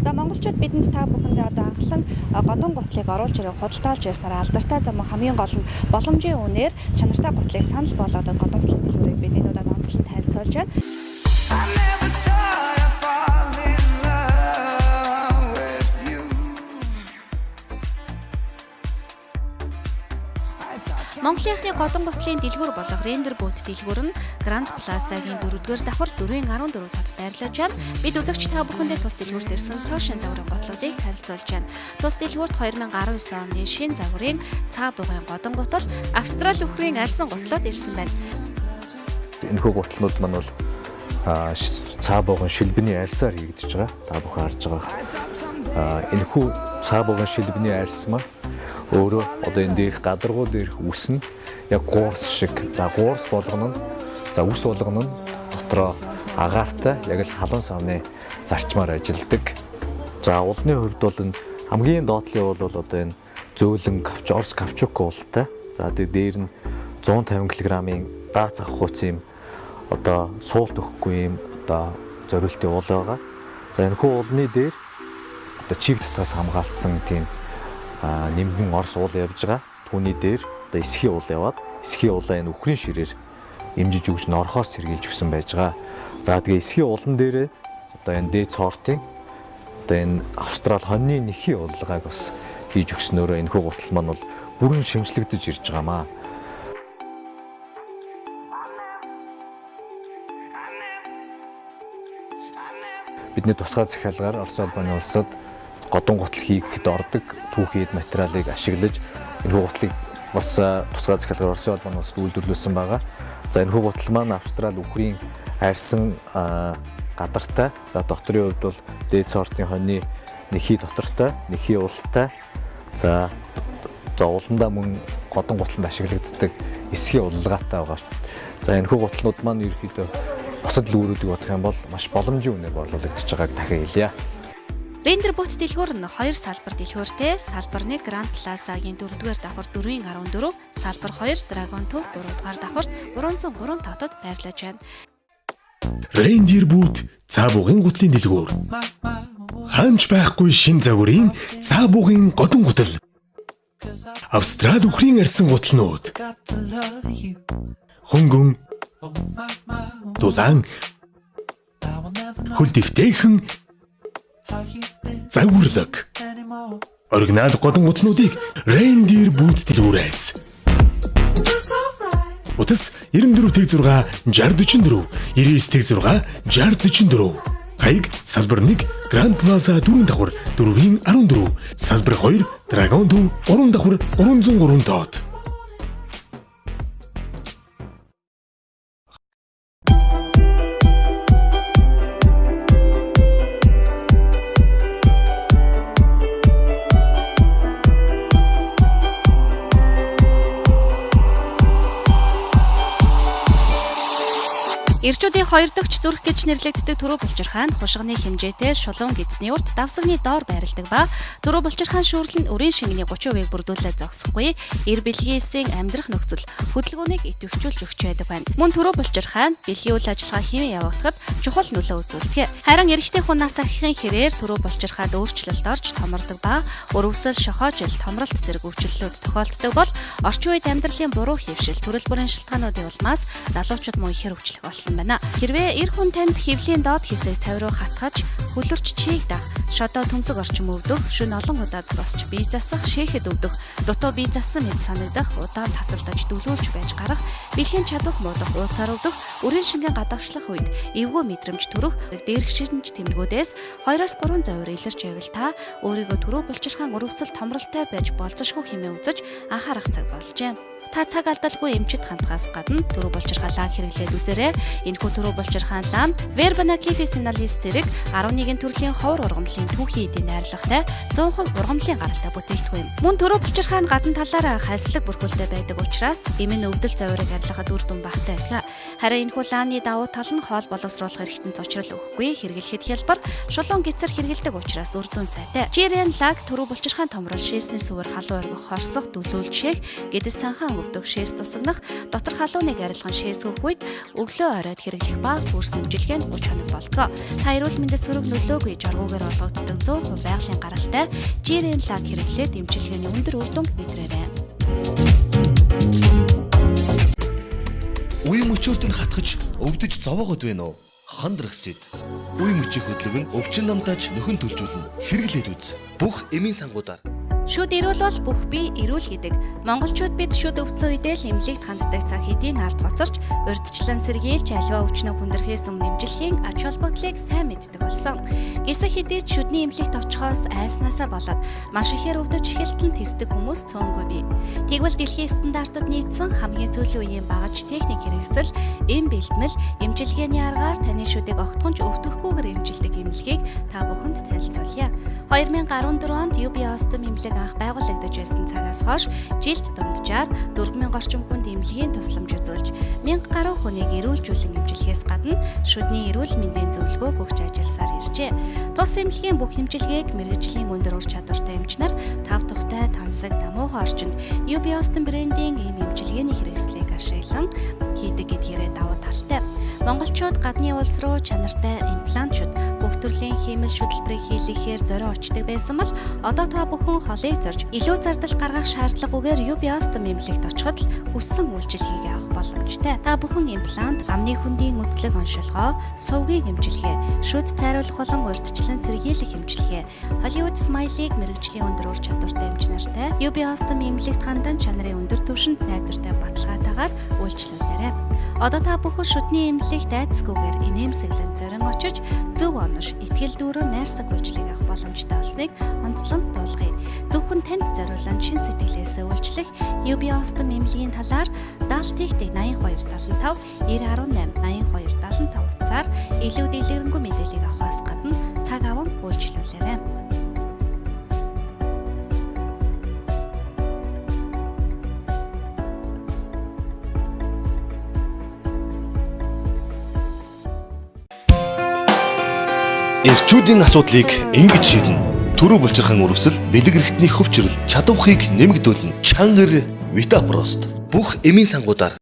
За монголчууд бидэнд та бүхэндээ одоо анхлан годон гутлыг оруулж ирэх худалдаалж байсаар алдартай зам хамгийн гол нь боломжийн үнээр чанартай гутлыг санал болгоод годон гутлын дэлгүүрийг бид энэ удаад онцлон танилцуулж байна. Монголынхны годон гутлын дэлгүүр болох Рендер бут дэлгүүр нь Гранд Плазагийн 4-р давхар 4-14 хотод байрлаж байна. Бид үзэгч та бүхэндээ тус дэлгүүрт ирсэн цоошин загварын готлуудыг танилцуулж байна. Тус дэлгүүрт 2019 оны шинэ загварын цаа бугын годон гутал, Австрали үхрийн арьсан гутлууд ирсэн байна. Энэхүү гутлнууд маань бол цаа бугын шилбэний арьсаар хийгдэж байгаа. Та бүхэн харж байгаа. Энэхүү цаа бугын шилбэний арьс маань өөрөө одоо энэ дээрх гадаргуу дээрх үс нь яг гуурс шиг. За гуурс болгоно нь үс болгоно нь дотроо агаартай яг л халуун савны зарчмаар ажилладаг. За улны хувьд бол энэ хамгийн доотлын бол одоо энэ зөөлөн орс кавчук уултай. За дээр нь 150 кг-ийн дац авах хүч юм одоо суулт өгөхгүй юм одоо зориултын уул байгаа. За энэхүү уулны дээр одоо чиг татгаас хамгаалсан тийм нэмгэн орс уул явж байгаа. Түүний дээр одоо эсхийн уул яваад эсхийн уулаа энэ үхрийн ширээр имжиж өгч норхоос сэргийлж өгсөн байж байгаа. За тэгээ эсхийн уулан дээрээ одоо энэ дээд сортын одоо энэ Австрали хоньны нэхийн уулгааг бас хийж өгснөөрөө энэхүү гутал маань бол бүрэн шинжлэгдэж ирж байгаамаа. Бидний тусгай захиалгаар Орос улбаны улсад годон гутал хийхэд ордог түүхийд материалыг ашиглаж энэхүү гутлыг бас тусгай захиалгаар Орос улбаны улсад үйлдвэрлүүлсэн байгаа. За энэхүү гутал маань Австрали үхрийн арьсан гадартай. За дотрын хувьд бол дээд сортын хоньны нэхий дотортой, нэхий уултай. За ууландаа мөн годон гутланд ашиглагддаг эсхийн улгаатай байгаа. За энэхүү гутлнууд маань ерөөхдөө бусад лүүрүүдийг бодох юм бол маш боломжийн үнээр борлуулагдаж байгааг дахин хэлье. Рендер бут дэлгүүр нь 2 салбар дэлгүүртэй. Салбар 1 Гранд Плазагийн 4-р давхар 4-14, салбар 2 Драгон төв 3-р давхарт 303 хотод байрлаж байна. Рендер бут цаа бугын гутлын дэлгүүр. Ханч байхгүй шин загварын цаа бугын годон гутал. Австрали үхрийн арьсан гутлнууд. Хөнгөн дулаан хөл дэвтэйхэн загварлаг оригинал годон гутлнуудыг Рендер бут дэлгүүрээс утас 94-6 6044 99-6 6044 хаяг салбар 1 Гранд Плаза 4 давхар 4-14 салбар 2 Драгон төв 3 давхар 303 дот. Ирчүүдийн 2 дахь зүрх гэж нэрлэгддэг Түрүү булчирхаан хушгины хэмжээтэй шулуун гидсний урт давсагны доор байрладаг ба Түрүү булчирхаан шүүрэл нь үрийн шингэний 30%-ийг бүрдүүлээд зогсохгүй эр бэлгийн эсийн амьдрах нөхцөл хөдөлгөөнийг идэвхжүүлж өгч байдаг байна. Мөн Түрүү булчирхаан бэлгийн үйл ажиллагаа хэмээн явагдахад чухал нөлөө үзүүлдэг. Харин эрэгтэй хүн нас ахихын хэрээр Түрүү булчирхаад өөрчлөлт орж томордог ба өрөвсөл шохоожил томролт зэрэг өвчлөлүүд тохиолддог бол орчин үед амьдралын буруу хэвшил төрөл бүрийн шалтгаануудын улмаас залуучууд мөн ихэр өвчлөх болсон байна. Хэрвээ эр хүн танд хөвлийн доод хэсэг цав руу хатгаж хөлөрч чийг дах, шодоо төмсөг орчим өвдөх, шөнө олон удаад босч бие засах, шээхэд өвдөх, дутуу бие зассан мэт санагдах, удаан тасалдаж дүүлүүлж байж гарах, бэлгийн чадвах муудах, ууцаар өвдөх, үрийн шингэн гадагшлах үед эвгүй мэдрэмж төрөх, дээрх ширнж тэмдгүүдээс 2-3 завир илэрч байвал та өөрийгөө Түрүү булчирхаан өрөвсөл томролтой байж болзошгүй хэмээн үзэж анхаарах цаг болжээ. Та цаг алдалгүй эмчит хандхаас гадна Түрүү булчирхаан лан хэрэглээд үзээрэй. Энэхүү Түрүү булчирхаан лан Verbena Kifisinalis зэрэг 11 төрлийн ховор ургамлын түүхий эдийн найрлагатай 100% ургамлын гаралтай бүтээгдэхүүн юм. Мөн Түрүү булчирхаан гадна талаараа хайслаг бүрхүүлтэй байдаг учраас эмийн өвдөл завирыг арилгахад үр дүн багтай байлаа. Харин энэхүү лааны давуу тал нь хоол боловсруулах эрхтэн зочрол өгөхгүй хэрэглэхэд хялбар шулуун гисэр хэрэгэлдэг учраас үр дүн сайтай. Жирен лаг Түрүү булчирхаан томрол шээсний сүвэр халуун оргих хорсох дөлөөлжих гэдэс цанхаан өгдөг шээс тусагнах, дотор халууныг арилган шээсгөх үед өглөө оройд хэрэглэх ба курс эмчилгээнд 30 хоног болдог. Та эрүүл мэндэд сөрөг нөлөөгүй жаргуугаар олгогддог 100% байгалийн гаралтай жирийн лаг хэрэглээд эмчилгээний өндөр үр дүнг мэдрээрэй. Үе мөчөөрт нь хатгаж өвдөж зовоогод байна уу? Хандрагсид. Үе мөчийн хөдлөг нь өвчин намтааж нөхөн төлжүүлнэ. Хэрэглээд үз. Бүх эмийн сангуудаар. Шүд эрүүл бол бүх бие эрүүл гэдэг. Монголчууд бид шүд өвцөн үедээ л эмнэлэгт ханддаг цаг хэдийн ард гоцорч, урьдчилан сэргийлж аливаа өвчнөө хүндрэхээс өмнө эмчилгээний ач холбогдлыг сайн мэддэг болсон. Гисэх хэдий ч шүдний эмнэлэгт очихоос айснаасаа болоод маш ихээр өвдөж эхэлтэн тэсдэг хүмүүс цөөнгүй бий. Тэгвэл дэлхийн стандартад нийцсэн хамгийн сүүлийн үеийн багаж техник хэрэгсэл, эм бэлтгэл, эмчилгээний аргаар таны шүдийг огтхонч өвдөхгүйгээр эмчилдэг эмнэлгийг та бүхэнд танилцуулъя. 2014 онд UB Остом эмнэлэг анх байгуулагдаж байсан цагаас хойш жилд дунджаар 4000 орчим хүнд эмнэлгийн тусламж үзүүлж 1000 гаруй хүнийг эрүүлжүүлэн эмчилгэхээс гадна шүдний эрүүл мэндийн зөвлөгөөг өгч ажилласаар иржээ. Тус эмнэлгийн бүх эмчилгээг мэргэжлийн өндөр ур чадвартай эмчнэр тав тухтай тансаг намуухан орчинд UB Остом брендийн эм эмчилгээний хэрэгслийг ашиглан хийдэг гэдгээрээ давуу талтай. Монголчууд гадны улс руу чанартай имплантчууд бүх төрлийн хэмэл шүтлбэрийг хийлгэхээр зорио очдог байсан бол одоо та бүхэн холыг зорж илүү зардал гаргах шаардлагагүйгээр UB Остом эмнэлэгт очиход л өссөн үйлчилгээг авах боломжтой. Та бүхэн имплант, амны хөндийн үтлэг оншилгоо, сувгийн эмчилгээ, шүд цайруулах болон урьдчилан сэргийлэх эмчилгээ, Hollywood Smile-ийг мэргэжлийн өндөр ур чадвартай эмч нартай UB Остом эмнэлэгт хандан чанарын өндөр түвшинд найдвартай баталгаатайгаар үйлчлүүлээрэй. Одоо та бүхэн шүдний эмнэлэгт айдасгүйгээр инээмсэглэн зорин очиж зөв онош, итгэл дүүрэн найрсаг үйлчлэг авах боломжтой болсныг онцлон дуулгая. Зөвхөн танд зориулан чин сэтгэлээсээ үйлчлэх UB Остом эмнэлгийн талаар 70-8275 9018 8275 утсаар илүү дэлгэрэнгүй мэдээллийг авахаас гадна цаг аван үйлчлүүлээрэй. Эрчүүдийн асуудлыг ингэж шийднэ. Төрөө булчирхан өрөвсөл, бэлэг эрхтний хөвчрөл, чадвархийг нэмэгдүүлнэ. Чангар Витапрост. Бүх эмийн сангуудаар.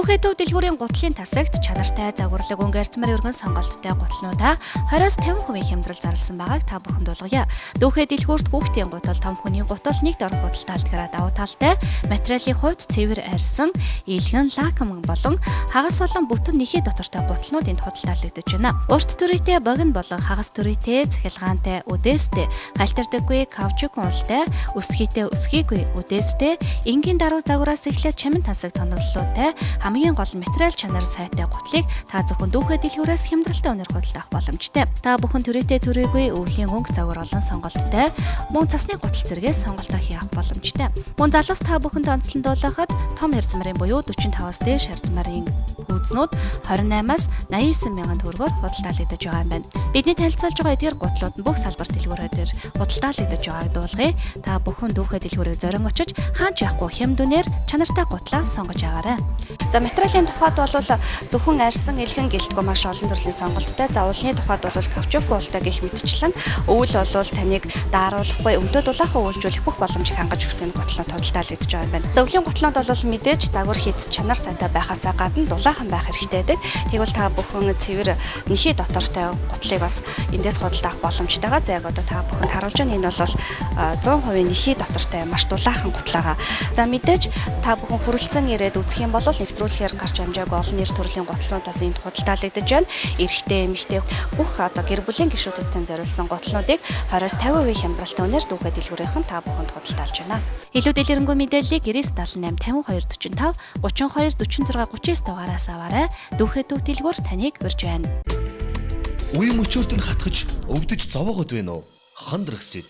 Дүүхэд дэлгүүрийн гутлын тасагт чанартай загварлаг өнгөрцмөр өргөн сонголттой гутлнуудаа 20-50% хямдрал зарласан байгааг та бүхэнд дуулгая. Дүүхэд дэлгүүрт хүүхдийн гутал, том хүний гутал нэгд орох худалдаалт гараад давуу талтай материалын хувьд цэвэр арьсан, илгэн, лакм болон хагас болон бүтэн нэхий дотортой гутлнууд энд худалдаалагдаж байна. Урт төрөйтэй богино болон хагас төрөйтэй, цахилгаантай, үдээстэй, галтардаггүй, каучук уналтай, өсгийтэй, өсгийгүй, үдээстэй, энгийн даруй загвараас эхлээд чамин тасаг тоноглолттой хамгийн гол материал чанар сайтай гутлыг та зөвхөн дүүхэд дэлгүүрээс хямдралтай өнөр худалдах боломжтой. Та бүхэн төрөйтэй төрөөгүй өвлийн өнгө загвар олон сонголттой мөн цасны гутал зэрэгээс сонголтоо хийх боломжтой. Мөн залуус та бүхэнд онцлон дуулгахад том эрзмарын буюу 45-аас дээш эрзмарын хүйзнүүд 28-аас 89 мянган төгрөгөөр худалдаалагдаж байгаа юм байна. Бидний танилцуулж байгаа эдгээр гутлууд нь бүх салбар дэлгүүрээр худалдаалагдаж байгааг дуулгая. Та бүхэн дүүхэд дэлгүүрээр зорин очиж хаач яахгүй хямдүнээр чанартай гутлаа сонгож агаарай. За материалын тухайд бол зөвхөн арьсан, илгэн гэлтгүй маш олон төрлийн сонголттой. За уулны тухайд бол каучук уултай гэх мэтчлэн өвөл бол таныг дааруулахгүй, өмдөө дулаахан үйлжүүлэх бүх боломжийг хангаж өгсөн гутлууд худалдаалагдаж байгаа юм байна. Зөвлийн гутлууд бол мэдээж загвар хийц чанар сайтай байхаасаа гадна дулаахан байх хэрэгтэй байдаг. Тэгвэл та бүхэн цэвэр нэхий дотортой гутлыг бас эндээс худалдаах боломжтойгоо. За яг одоо та бүхэнд харуулж байгаа энэ бол 100% нэхий дотортой маш дулаахан гутлаагаа. За мэдээж та бүхэн хүрэлцэн ирээд үзэх юм бол нэвтрүүлэхээр гарч амжаагүй олон нэр төрлийн гутлуудаас энд худалдаалагдаж байна. Эрэгтэй, эмэгтэй бүх одоо гэр бүлийн гишүүдэд зориулсан гутлуудыг 20-50% хямдралтай үнээр дүүхэд дэлгүүрийнхэн та бүхэнд худалдаалж байна. Илүү дэлгэрэнгүй мэдээллийг 9978 5245 32 46 39 дугаараас аваарай. Дүүхэд дэлгүүр таныг урьж байна. Үе мөчөөрт нь хатгаж өвдөж зовоогод байна уу? Хандрагсид.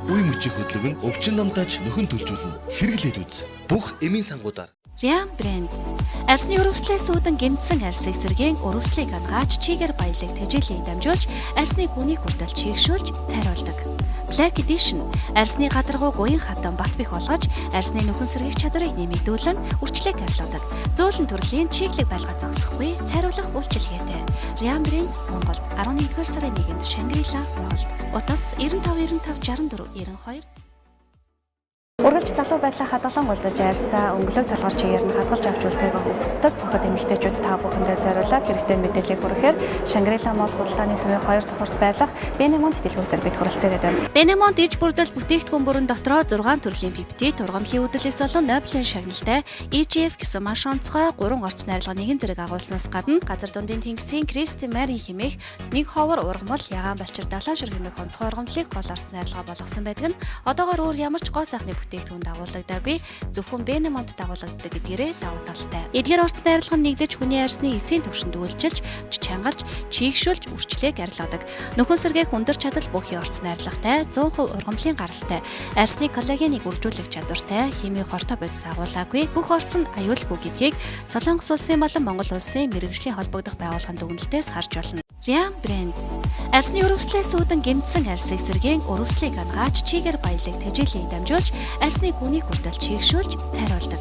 Үе мөчийн хөдлөг нь өвчин намтааж нөхөн төлжүүлнэ. Хэрэглээд үз. Бүх эмийн сангуудаар. Риам брэнд. Арсны өрөвслээс үүдэн гэмтсэн арсыг сэргээн өрөвслийг хангаач чигээр баялаг тэжээлийн дамжуулж арсны гүнийг хүртэл чийгшүүлж цайруулдаг. Black Edition арьсны гадаргууг уян хатан бат бих болгож арьсны нөхөн сэргийх чадварыг нэмэгдүүлэн үрчлэг арилгадаг. Зөөлөн төрлийн чиглэг байлгаа зогсохгүй цайруулах үйлчилгээтэй. Riam брэнд Монголд 11-р сарын 1-нд Шангрила Молд. Утас 95 95 64 92. Ургалж залуу байдлаа хадгалан голдож ярьсан өнгөлөг толгор чигээр нь хадгалж авч үлдээх өгсдөг охид эмэгтэйчүүд та бүхэндээ зориулаад хэрэгтэй мэдээллийг хүргэхээр Шангрила Молд худалдааны төвийн 2 дахь урт байх Бенемонт дэлгүүрээр бид хүрэлцээгээд байна. Бенемонт иж бүрдэл бүтээгдэхүүн бүрэн дотроо 6 төрлийн пептид, ургамлын үдэлээс болон Нобелийн шагналтай EGF гэсэн маш онцгой 3 орц найрлагын нэгэн зэрэг агуулснаас гадна газар дундын тэнгисийн Кристи Марийн хэмээх нэг ховор ургамал ягаан балчир далайн шүр хэмээх онцгой ургамлыг гол орц найрлага болгосон байдаг нь одоогоор өөр ямар ч гоо сайхны бүтээгдэхүүн дагуулгадаггүй зөвхөн Бенемонт дагуулгаддаг гэдгээрээ давуу талтай. Эдгээр орц найрлага нь нэгдэж хүний арьсны эсийн төвшөнд үйлчилж, чангалж, чийгшүүлж, үрчлээг арилгадаг. Нөхөн сэргээх өндөр чадал бүхий орц найрлагатай, 100% ургамлын гаралтай, арьсны коллагеныг үржүүлэх чадвартай, химийн хортой бодис агуулгаагүй бүх орц нь аюулгүй гэдгийг Солонгос улсын болон Монгол улсын мэргэжлийн холбогдох байгууллагын дүгнэлтээс харж болно. Riam брэнд арьсны өрөвслээс үүдэн гэмтсэн арьсыг сэргээн өрөвслийг ангааж чигээр баялаг тэжээлийг дамжуулж арьсны гүнийг хүртэл чийгшүүлж цайруулдаг.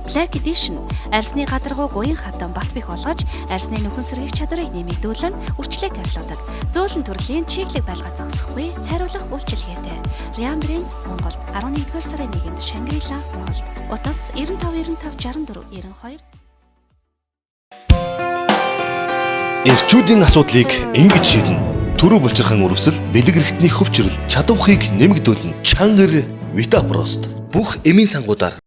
Black Edition арьсны гадаргууг уян хатан бат бих болгож арьсны нөхөн сэргийх чадварыг нэмэгдүүлэн үрчлэг арилгадаг. Зөөлөн төрлийн чиглэг байлгаа зогсохгүй цайруулах үйлчилгээтэй. Riam брэнд Монголд 11-р сарын 1-нд Шангрила Молд. Утас 95 95 64 92. Эрчүүдийн асуудлыг ингэж шийднэ. Төрөө булчирхан өрөвсөл, бэлэг эрхтний хөвчрөл, чадвархийг нэмэгдүүлнэ. Чангар Витапрост. Бүх эмийн сангуудаар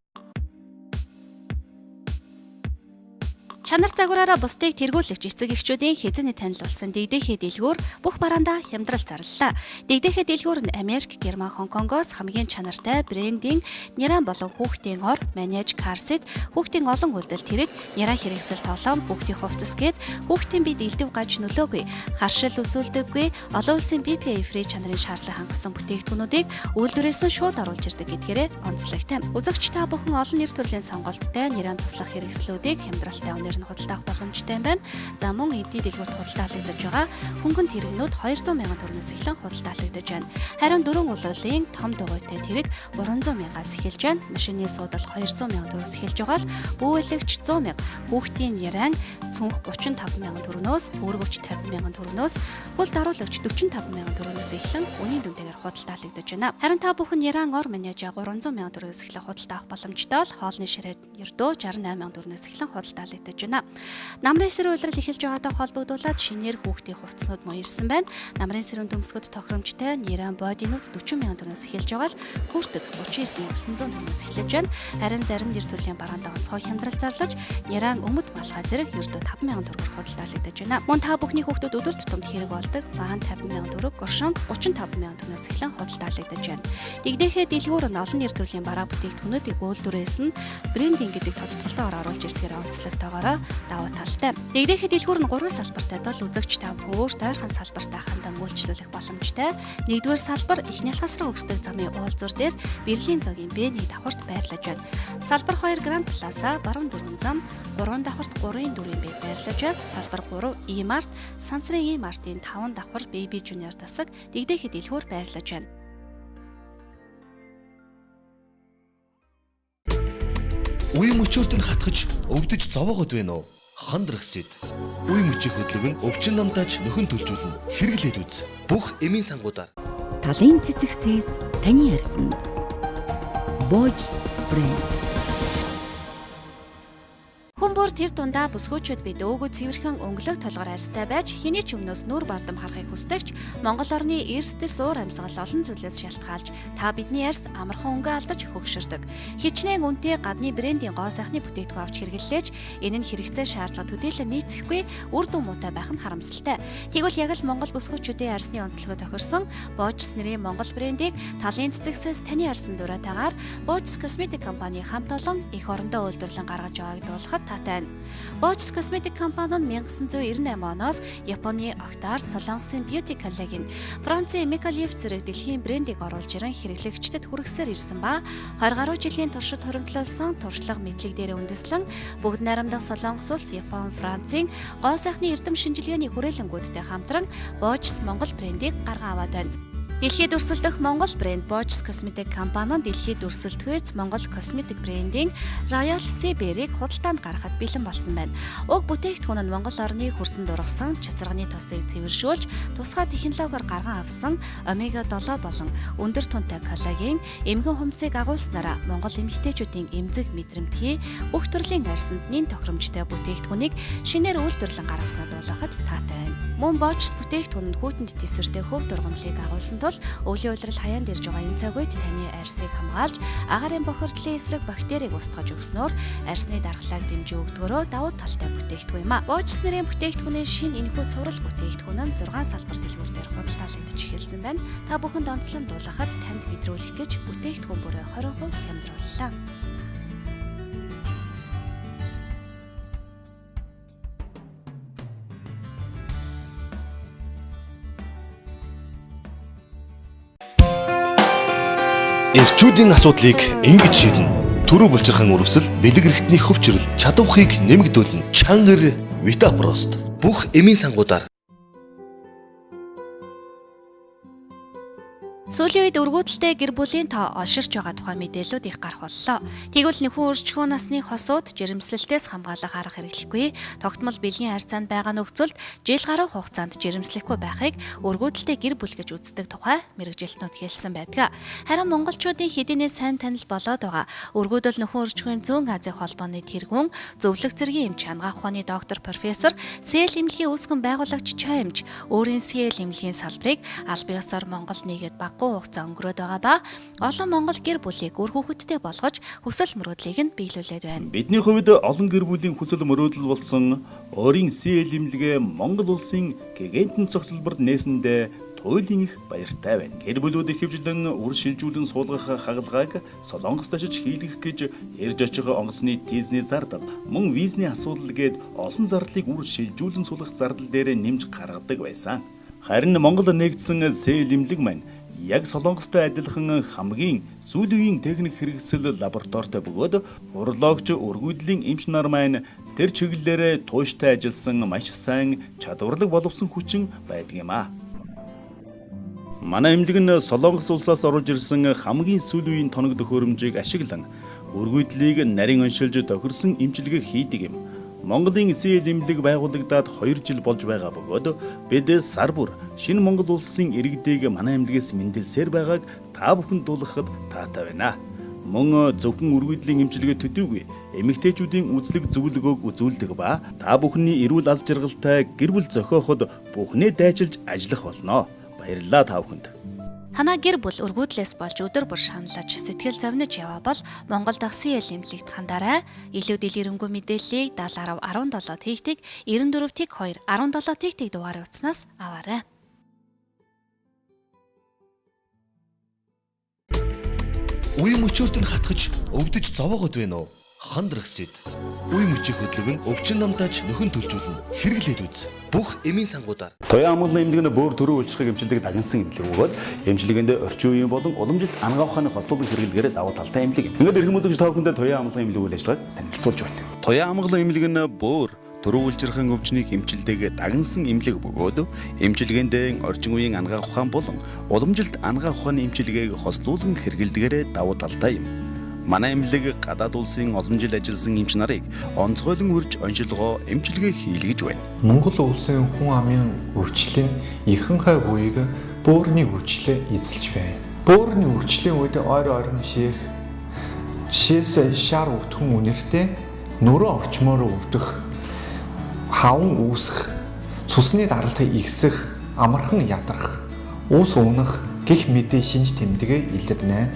Чанар загвараараа бусдыг тэргүүлэгч эцэг эхчүүдийн хэзээний танил болсон дэгдэхээ дэлгүүр бүх бараандаа хямдрал зарлалаа. Дэгдэхээ дэлгүүр нь Америк, Герман, Хонконгоос хамгийн чанартай брендинг, няран болон хүүхдийн ор, манеж карсет, хүүхдийн олон үйлдэл тэрэг, няран хэрэгсэл тоглоом, хүүхдийн хувцас гээд хүүхдийн бие дэлдэв гаж нөлөөгүй, харшил үзүүлдэггүй, олон улсын BPA free чанарын шаардлага хангасан бүтээгдэхүүнүүдийг үйлдвэрээс нь шууд оруулж ирдэг гэдгээрээ онцлогтой. Үзэгч та бүхэн олон нэр төрлийн сонголттой няран туслах хэрэгслүүдийг хямдралтай худалдаах боломжтой байна. За мөн эдийн дэлгүүрт худалдаалагдаж байгаа хөнгөн тэрэгнүүд 200 мянган төгрөгөөс эхлэн худалдаалагдаж байна. Харин дөрвөн улирлын том дугуйтай тэрэг 300 мянгаас эхэлж байна. Машины суудал 200 мянган төгрөгөөс эхэлж байгаа л бүүлэгч 100 мянга, хүүхдийн яран цүнх 35 мянган төгрөгөөс, өөргөвч 50 мянган төгрөгөөс, хөл даруулагч 45 мянган төгрөгөөс эхлэн үнийн дүнтэйгээр худалдаалагдаж байна. Харин та бүхэн яран ор манежа 300 мянган төгрөгөөс эхлэн худалдаах боломжтой л хоолны ширээ ердөө 68 мянган төгрөгөөс эхлэн худалдаалагдаж байна. Намрын сэрүүн улирал эхэлж байгаатай холбогдуулаад шинээр хүүхдийн хувцснууд мөн ирсэн байна. Намрын сэрүүн төмсгөд тохиромжтой нэрэн бодинууд 40 мянган төгрөгөөс эхэлж байгаа л хүртэг 39,900 төгрөгөөс эхэлж байна. Харин зарим нэр төрлийн бараандаа онцгой хямдрал зарлаж нэрэн өмд малхай зэрэг ердөө 5 мянган төгрөгөөр худалдаалагдаж байна. Мөн та бүхний хүүхдүүд өдөр тутамд хэрэг болдог баан 50 мянган төгрөг, горшонд 35 мянган төгрөгөөс эхлэн худалдаалагдаж байна. Дэгдэхээ дэлгүүр нь олон нэр төрлийн бараа бүтээгдэхүүнүүдийг үйлдвэрээс нь брендинг гэдэг тодтолтойгоор оруулж ирдгээр онцлогтойгоор давуу талтай. Дэгдэхээ дэлгүүр нь 3 салбартай тул үзэгч та өөрт ойрхон салбартаа хандан үйлчлүүлэх боломжтой. Нэгдүгээр салбар эхний алхасраа өгсдөг замын уулзуур дээр Берлин зоогийн Б1 давхарт байрлаж байна. Салбар 2 Гранд Плаза баруун дөрвөн зам 3 давхарт 3-ын 4-ийн бэд байрлаж байна. Салбар 3 E-Mart Сансрын E-Mart-ийн 5 давхар Baby Junior тасаг дэгдэхээ дэлгүүр байрлаж байна. Үе мөчөөрт нь хатгаж өвдөж зовоогод байна уу? Хандрагсэд. Үе мөчийг хөдлөг нь өвчин намтааж нөхөн төлжүүлнэ. Хэрэглээд үз. Бүх эмийн сангуудаар. Талын цэцэгсээс таны арьсанд Bosch брэнд. Хүмүүр тэр дундаа бүсгүүчүүд бид өөгөө цэвэрхэн өнгөлөг толгор арьстай байж хэний ч өмнөөс нүур бардам харахыг хүсдэгч Монгол орны эрсдэл суур амьсгал олон зүйлээс шалтгаалж та бидний арьс амархан өнгө алдаж хөвгшөрдөг. Хичнээн үнэтэй гадны брендийн гоо сайхны бүтээгдэхүүн авч хэрэглээж энэ нь хэрэгцээ шаардлага төдийлөн нийцэхгүй үр дүн муутай байх нь харамсалтай. Тэгвэл яг л Монгол бүсгүүчүүдийн арьсны онцлогоо тохирсон Bosch нэрийн Монгол брендийг талын цэцэгсээс таны арьсан дураатайгаар Bosch Cosmetic компани хамт олон эх орондоо үйлдвэрлэн гаргаж байгааг дуулахад таатай. Bosch Cosmetic компани нь 1998 оноос Японы Octar, Солонгосын Beauty Collection, Францын Micalif зэрэг дэлхийн брендийг оруулж ирэн хэрэглэгчдэд хүргэсээр ирсэн ба 20 гаруй жилийн туршид хоригдлуулсан туршлага мэдлэг дээр үндэслэн бүгд найрамдах Солонгос улс, Япон, Францын гоо сайхны эрдэм шинжилгээний хүрээлэнгүүдтэй хамтран Bosch Монгол брендийг гарган аваад байна. Дэлхийд өрсөлдөх Монгол брэнд Bosch Cosmetic компани нь дэлхийд өрсөлдөхөөс Монгол косметик брендийн Royal Sea-Bear-ыг худалдаанд гаргахад бэлэн болсон байна. Уг бүтээгдэхүүн нь Монгол орны хөрсөн дургасан чацарганы тусыг цэвэршүүлж, тусгай технологиор гарган авсан омега 7 болон өндөр тунтай коллаген, эмгэн хумсыг агуулснараа Монгол эмэгтэйчүүдийн эмзэг мэдрэмтгий бүх төрлийн арьсандны тохиромжтой бүтээгдэхүүнийг шинээр үйлдвэрлэн гаргаснаа дуулахад таатай байна. Мөн Bosch бүтээгдэхүүн нь хүйтэн тесвэртэй хөв дургамлыг агуулсан тул өвлийн улирал хаяанд ирж байгаа энэ цаг үед таны арьсыг хамгаалж, агаарын бохирдлын эсрэг бактерийг устгаж өгснөөр арьсны дархлааг дэмжиж өгдгөрөө давуу талтай бүтээгдэхүүн юм а. Bosch нэрийн бүтээгдэхүүний шинэ энэхүү цуврал бүтээгдэхүүн нь 6 салбар дэлгүүрээр худалдаалагдж эхэлсэн байна. Та бүхэнд онцлон дуулахад танд мэдрүүлэх гэж бүтээгдэхүүн бүрээ 20% хямдрууллаа. Эрчүүдийн асуудлыг ингэж шийднэ. Төрөө булчирхан үрвсэл, бэлэг эрхтний хөвчрөл, чадвархийг нэмэгдүүлнэ. Чангар Витапрост. Бүх эмийн сангуудаар Сүүлийн үед өргөдөлтэй гэр бүлийн тоо олширч байгаа тухай мэдээлүүд их гарах боллоо. Тэгвэл нөхөн өршчхүүн насны хосууд жирэмслэлтээс хамгаалах арга хэрэглэхгүй, тогтмол бэлгийн харьцаанд байгаа нөхцөлд жил гаруй хугацаанд жирэмслэхгүй байхыг өргөдөлтэй гэр бүл гэж үздэг тухай мэрэгжилтнүүд хэлсэн байдаг. Харин монголчуудын хэдийнээ сайн танил болоод байгаа өргөдөл нөхөн өршчхүүн зүүн Азийн холбооны тэргүүн зөвлөх зэргийн эмч хангаах ухааны доктор профессор Сэл эмнэлгийн үүсгэн байгуулагч Чоймж өөрийн Сэл эмнэлгийн салбарыг аль биесээр Монгол нийгэд хугацаа өнгөрөөд байгаа ба олон монгол гэр бүлийг үр хүүхэдтэй болгож хүсэл мөрөөдлийг нь биелүүлээд байна. Бидний хувьд олон гэр бүлийн хүсэл мөрөөдөл болсон өөрийн Сэл эмнэлгээ Монгол улсын гигантын цогцлборд нээсэндээ туйлын их баяртай байна. Гэр бүлүүд ихэвчлэн үр шилжүүлэн суулгах хагалгааг Солонгост очиж хийлгэх гэж ярьж очих онгоцны тийзний зардал, мөн визний асуудал гээд олон зардлыг үр шилжүүлэн суулгах зардал дээр нэмж гаргадаг байсан. Харин Монгол нэгдсэн Сэл эмнэлэг маань яг Солонгостой адилхан хамгийн сүүлийн техник хэрэгсэл лабораторитой бөгөөд урологч өргөдлийн эмч нар маань тэр чиглэлээр тууштай ажилласан маш сайн чадварлаг боловсон хүчин байдаг юм а. Манай эмнэлэг нь Солонгос улсаас оруулж ирсэн хамгийн сүүлийн тоног төхөөрөмжийг ашиглан өргөдлийг нарийн оншилж тохирсон эмчилгээ хийдэг юм. Монголын Сэл эмнэлэг байгуулагдаад 2 жил болж байгаа бөгөөд бид сар бүр шинэ Монгол улсын иргэдийг манай эмнэлгээс мэндэлсээр байгааг та бүхэнд дуулгахад таатай байна. Мөн зөвхөн өргөдлийн эмчилгээ төдийгүй эмэгтэйчүүдийн үзлэг зөвлөгөөг үзүүлдэг ба та бүхний эрүүл аз жаргалтай гэр бүл зохиоход бүхнээ дайчилж ажиллах болно. Баярлалаа та бүхэнд. Танаа гэр бүл өргөдлөөс болж өдөр бүр шаналж сэтгэл зовниж яваа бол Монгол дахь Сэл эмнэлэгт хандаарай. Илүү дэлгэрэнгүй мэдээллийг 70 17 тэгтэг 94 тэг 2 17 тэгтэг дугаарыг утаснаас аваарай. үе мөчөөрт нь хатгаж өвдөж зовоогод байна уу? Хандрагсид. Үе мөчийг хөдлөг нь өвчин намтааж нөхөн төлжүүлнэ. Хэрэглээд үз. Бүх эмийн сангуудаар. Туяа амгалан эмнэлэг нь бөөр төрөө үйлчлэгийг эмчилдэг дагнсан эмнэлэг бөгөөд эмчилгээнд орчин үеийн болон уламжилт ангаа ухааны хослолын хэрэглэгээр давуу талтай эмнэлэг юм. Ингээд эрхэм үзэгч та бүхэндээ туяа амгалан эмнэлэг үйл ажиллагааг танилцуулж байна. Туяа амгалан эмнэлэг нь бөөр төрөө үйлчлэхэн өвчнийг эмчилдэг дагнсан эмнэлэг бөгөөд эмчилгээнд орчин үеийн ангаа ухаан болон уламжилт ангаа ухааны эмчилгээг хослуулан хэрэглэдгээр давуу талтай юм. Манай эмнэлэг гадаад улсын олон жил ажилласан эмч нарыг онцгойлон үрж оншилгоо эмчилгээ хийлгэж байна. Монгол улсын хүн амын үржлийн ихэнхай буйг бөөрийн үржлээ эзэлж байна. Бөөрийн үржлийн үед ойр ойрон шийх, жишээс шар өвтгөн үнэртэй нөрөө орчмоор өвдөх, хавн үүсэх, цусны даралт игсэх, амархан ядрах, уус унах гэх мэт шинж тэмдэгэ илэрнэ.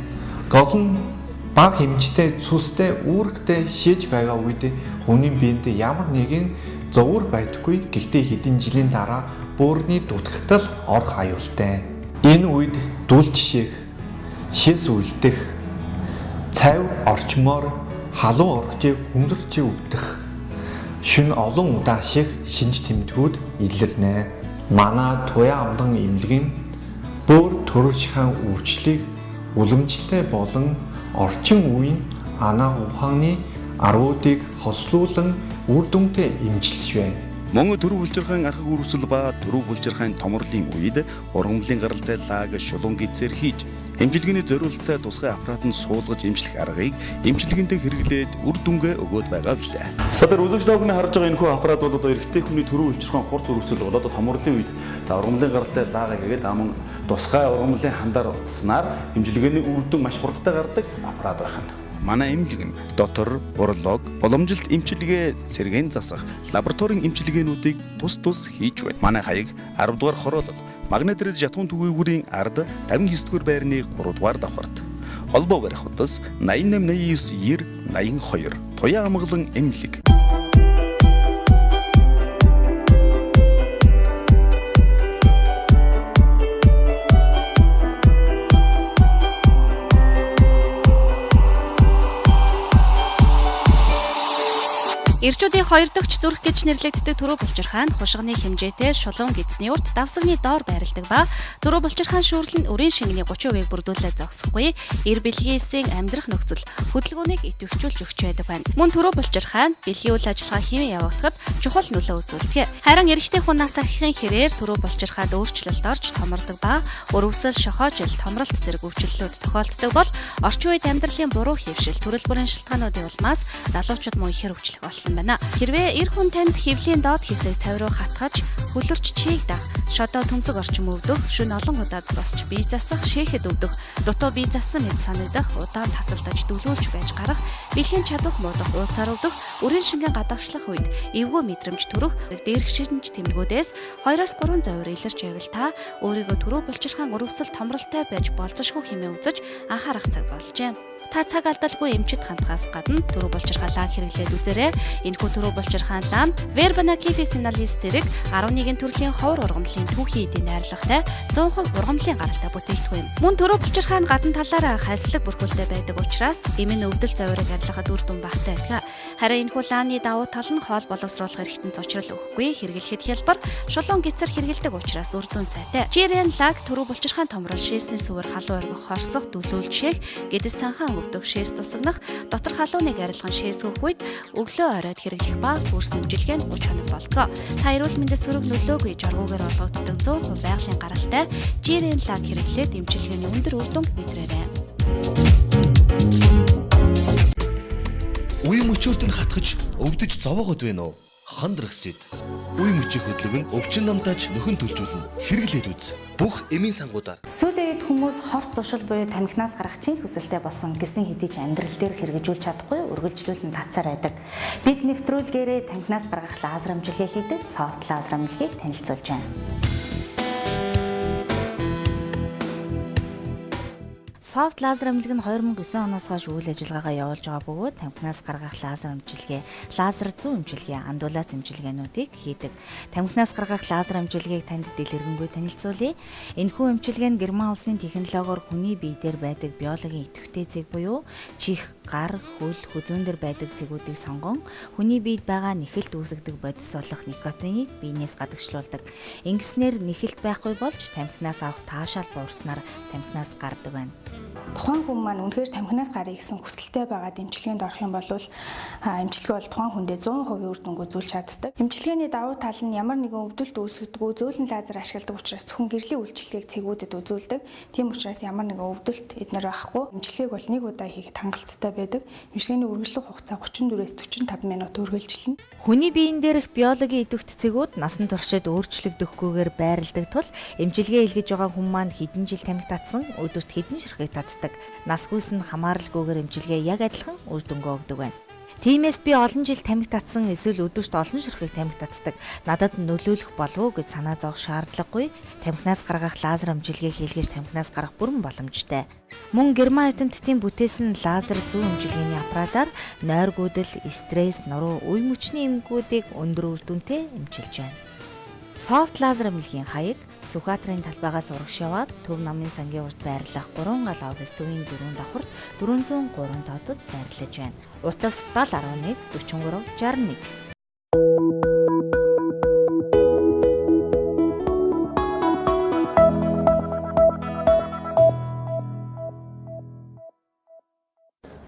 Голн баг хэмжтэй цустай үүрэгтэй шээж байгаа үед хүний биед ямар нэгэн зовөр байдаггүй. Гэхдээ хэдэн жилийн дараа бөөрийн дутагтал орох аюултай. Энэ үед дүүл жишээх, шээс үлдэх, цайв орчмоор халуун оргиж хүндэрч өвдөх, шүн олон удаа шиг шинж тэмдгүүд илэрнэ. Манай туяа амлан эмнэлгийн бөөр төрөлжихэн үржлийг уламжлалтай болон орчин үеийн анаа ухааны аргуудыг хослуулан үр дүнтэй эмчилж байна. Мөн төрөв булчирхайн архаг үрвсэл ба төрөв булчирхайн томрлын үед ургамлын гаралтай лаг шулуун гизээр хийж эмчилгээний зориулалтад тусгай аппаратанд суулгаж эмчлэх аргыг эмчилгээндээ хэрэглээд үр дүнгээ өгөөд байгаа билээ. Одоо үзэгч ногны харж байгаа энэхүү аппарат бол одоо эрэгтэй хүний төрөв булчирхайн хурц үрвсэл бол одоо томрлын үед ургамлын гаралтай лаг хийгээд аман тусгай ургамлын хандаар утснаар эмчилгээний үр дүн маш хурдтай гардаг аппарат байх нь. Манай эмнэлэг нь дотор, уролог, боломжилт эмчилгээ сэргээн засах лабораторийн эмчилгээнүүдийг тус хийж байна. Манай хаяг 10 дугаар хороолол магнетрэл жатгуун түгээгүүрийн ард 59 дугаар байрны 3 дугаар давхарт. Холбоо барих утас 8889 90 82. Туяа амгалан эмнэлэг. Ирчүүдийн хоёр дахь зүрх гэж нэрлэгддэг төрөө булчирхаан хушгины хэмжээтэй шулуун гидсний урт давсагны доор байрладаг ба төрөө булчирхаан шүүрлэн үрийн шингэний 30% бүрдүүлээд зогсохгүй эр бэлгийн эсийн амьдрах нөхцөл хөдөлгөөнийг идэвхжүүлж өгч байдаг байна. Мөн төрөө булчирхаан бэлгийн үйл ажиллагаа хийвэн явагдахад чухал нөлөө үзүүлдэг. Харин эрэгтэй хүн нас ахихын хэрээр төрөө булчирхаад өөрчлөлт орж томордог ба өрөвсөл шохоожил томролт зэрэг өвчлөлүүд тохиолддог бол орчин үед амьдралын буруу хэвшил төрөл бүрийн шалтгаануудын улмаас залуучууд мөн ихэр өвчлөх болсон байна. Хэрвээ эр хүн танд хөвлийн доод хэсэг цав руу хатгаж хөлөрч чийг дах, шодоо төмсөг орчим өвдөх, шөнө олон удаад босч бие засах, шээхэд өвдөх, дутуу бие зассан мэт санагдах, удаан тасалдаж дөлөөлж байж гарах, бэлгийн чадвах муудах, ууцаар өвдөх, үрийн шингэн гадагшлах үед эвгүй мэдрэмж төрөх, дээрх ширнж тэмдгүүдээс 2-3 завир илэрч байвал та өөрийгөө төрөө булчирхаан өрөвсөл томролтой байж болцошгүй хэмээн үзэж анхаарах цаг болжээ. Та цаг алдалгүй эмчит хандхаас гадна төрөө булчирхаан лаг хэрэглээд үзээрэй. Энэхүү төрөө булчирхаан лаг Verbena Kifisinalis зэрэг 11 төрлийн ховор ургамлын түүхий эдийн найрлагатай 100% ургамлын гаралтай бүтээгдэхүүн. Мөн төрөө булчирхаан гадна талаараа хайслаг бүрхүүлтэй байдаг учраас эмийн өвдөл завирыг арилгахад үр дүн багтай байдаг. Харин энэхүү лагны давуу тал нь хоол боловсруулах эрхтэн зочрол өгөхгүй хэрэглэхэд хялбар шулуун гизэр хэрэгэлдэг учраас үр дүн сайтай. Жирен лаг төрөө булчирхаан томрол шээсний сүвэр халуун оргих хорсох дөлөөлжих гэдэс цанхаан өвдөх шээс тусагнах дотор халууныг арилган шээсгөх үед өглөө оройд хэрэглэх ба курс эмчилгээнд 30 хоног болдог. Та эрүүл мэндэд сөрөг нөлөөгүй жаргуугаар олгогддог 100% байгалийн гаралтай жирен лаг хэрэглээд эмчилгээний өндөр үр дүнг мэдрээрэй. Үе мөчөөртөнд хатгаж өвдөж зовоогод байна уу? Хандрагсид. Үе мөчийн хөдлөг нь өвчин намтаач нөхөн төлжүүлнэ. Хэрэглээд үз. Бүх эмийн сангуудаар. Сүүлийн үед хүмүүс хорт зуршил буюу тамхинаас гарах чин хүсэлтэй болсон гэсэн хэдий ч амьдрал дээр хэрэгжүүлж чадахгүй үргэлжлүүлэн татсаар байдаг. Бид нэвтрүүлгээрээ тамхинаас гаргах лазер амжилгээ хийдэг софт лазер амжилгийг танилцуулж байна. Софт лазер амжилг нь 2009 оноос хойш үйл ажиллагаагаа явуулж байгаа бөгөөд тамхинаас гаргах лазер амжилгээ, лазер зүүн эмчилгээ, андуулаас эмчилгээнүүдийг хийдэг. Тамхинаас гаргах лазер амжилгийг танд дэлгэрэнгүй танилцуулъя. Энэхүү эмчилгээ нь Герман улсын технологиор хүний бие дээр байдаг биологийн идэвхтэй цэг буюу чих, гар, хөл, хүзүүн дээр байдаг цэгүүдийг сонгон хүний биед байгаа нэхэлт үүсгдэг бодис болох никотиныг биенээс гадагшлуулдаг. Ингэснээр нэхэлт байхгүй болж тамхинаас авах таашаал буурснаар тамхинаас гардаг байна. Тухайн хүн маань үнэхээр тамхинаас гарыг гэсэн хүсэлтэй байгаа эмчилгээнд орох юм бол эмчилгээ бол тухайн хүндээ 100% үр дүнг үзүүлж чаддаг. Эмчилгээний давуу тал нь ямар нэгэн өвдөлт үүсгэдэггүй зөөлөн лазер ашигладаг учраас зөвхөн гэрлийн үйлчилгээг цэгүүдэд үзүүлдэг. Тийм учраас ямар нэгэн өвдөлт эднэр байхгүй. Эмчилгээг бол нэг удаа хийхэд хангалттай байдаг. Эмчилгээний үргэлжлэх хугацаа 34-ээс 45 минут үргэлжилнэ. Хүний биеийн дээрх биологийн идэвхт цэгүүд насан туршид өөрчлөгдөхгүйгээр байрладаг тул эмчилгээ илгэж байгаа хүн маань хэдэн жил тамхи татсан, өдөрт хэдэн ширхэг татдаг. Насгүйс нь хамааралгүйгээр эмчилгээ яг адилхан үр дүнгээ өгдөг байна. Тиймээс би олон жил тамхи татсан эсвэл өдөрт олон ширхэг тамхи татдаг. Надад нөлөөлөх болов уу гэж санаа зовох шаардлагагүй. Тамхинаас гаргах лазер эмчилгээг хийлгэж тамхинаас гарах бүрэн боломжтой. Мөн Герман эрдэмтдийн бүтээсэн лазер зүүн эмчилгээний аппаратаар нойргүйдэл, стресс, нуруу, үе мөчний эмгэгүүдийг өндөр үр дүнтэй эмчилж байна. Софт лазер эмнэлгийн хаяг Сүхбаатарын талбайгаас урагш яваад Төв намын сангийн урт байрлах 3 гал офис төвийн 4 давхарт 403 доодод байрлаж байна. Утас 7011 43 61.